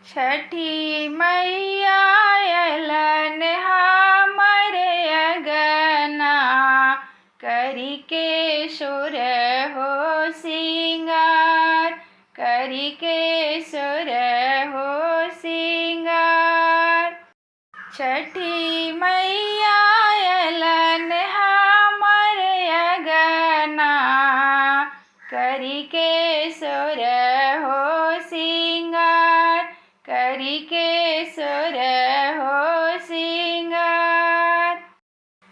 छठी मैया अलन हमरे अगना, करी के सुर हो सिंगार, करी के सुर हो सिंगार। छठी मैया अलन हमरे अगना, करी के सुर हो सिंगार, करी के सुर हो सिंगार।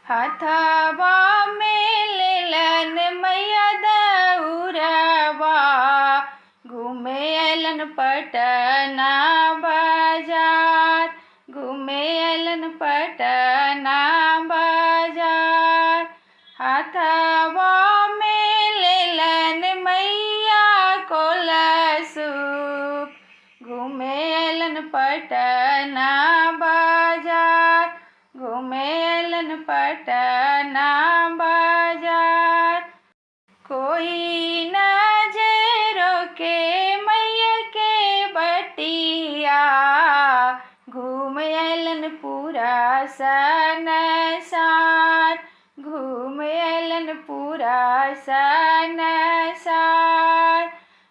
हथवा में लेलन मैया दउरवा, घूमे अलन पटना बाजार, घूमे अलन पटना बाजार। हथवा में लेलन मैया कलशुप, घूमे अलन पटना बाजार, घूमे अलन पटना बाजार। कोई नजरों के मैया के बटिया, घूम अलन पूरा संसार, घूम अलन पूरा संसार।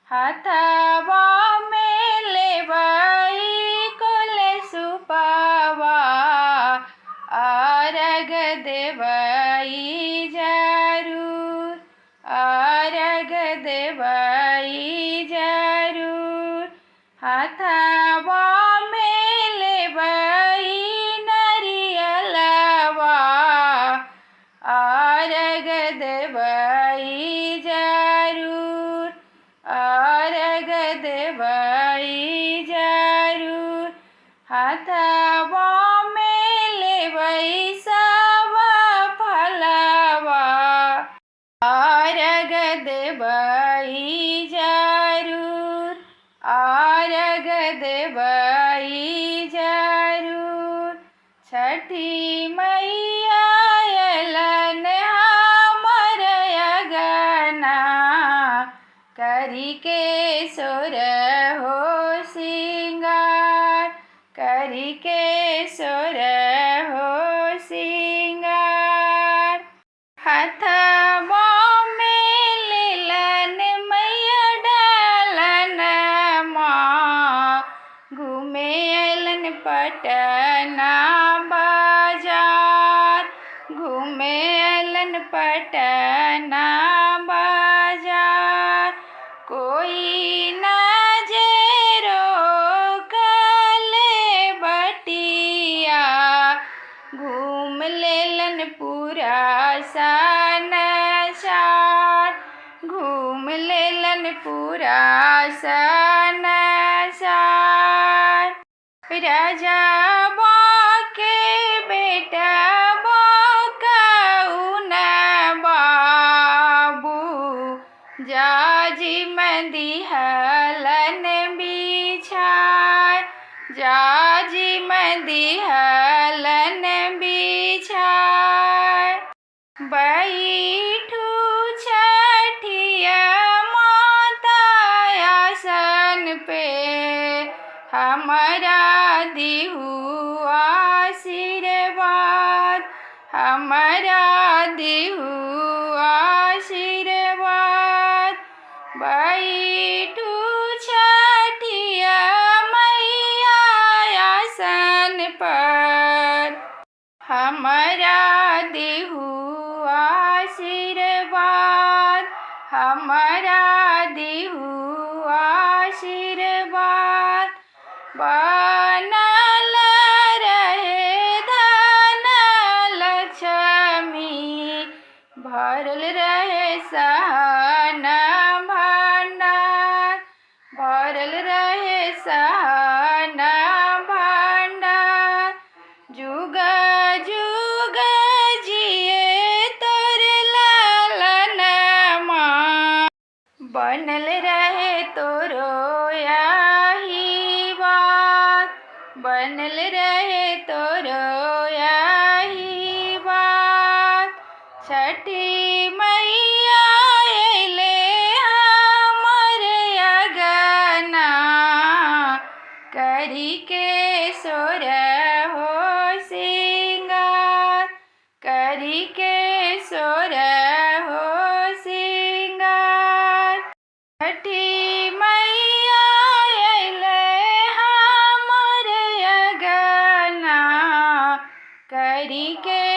हथवा में लेवई कलशुपवा, अर्घ देवई जरूर, अर्घ देवई जरूर। हथवा में लेवई नरियलवा, अर्घ देवई जरूर, अर्घ देवई जरूर। हथवा में लेवई सब फलवा, अर्घ देवई जरूर, अर्घ देवई जरूर। छठी मैया अलन हमर अगना, करी के सुर हो सिंगार, करी के सुर हो सिंगार। हथवा में लेलन मैया डालनमा, घूमे अलन पटना बाजार, घूमे अलन पटना बाजार। कोई नजरों कले बटिया, घूम लेलन पूरा संसार, घूम लेलन पूरा संसार। राजाबा के बेटा कौन बाबू, जाजी मंदिहलन बिछाय, जाजी मंदिहलन बिछाय। बैठू छठिया माता आसन पे, हमारा दिहु आशीर्वाद, हमारा दिहु आशीर्वाद। बैठू छठिया मैया आसन पर, हमारा दिहु आशीर्वाद, हमारा दिहु आशीर्वाद। बनल रहे धन लक्ष्मी, भरल रहे सहन भंडार, भरल रहे सहन भंडार। जुग जुग जिए तोर लालनमा, बनल रहे तोरो आशीर्वाद, बनल रहे तोरो आशीर्वाद। छठी मैया अइले हमर अगना, करी के सोर हो सिंगार, करी के सोर हो सिंगार। छठी मैया अइले हमर अगना, करी के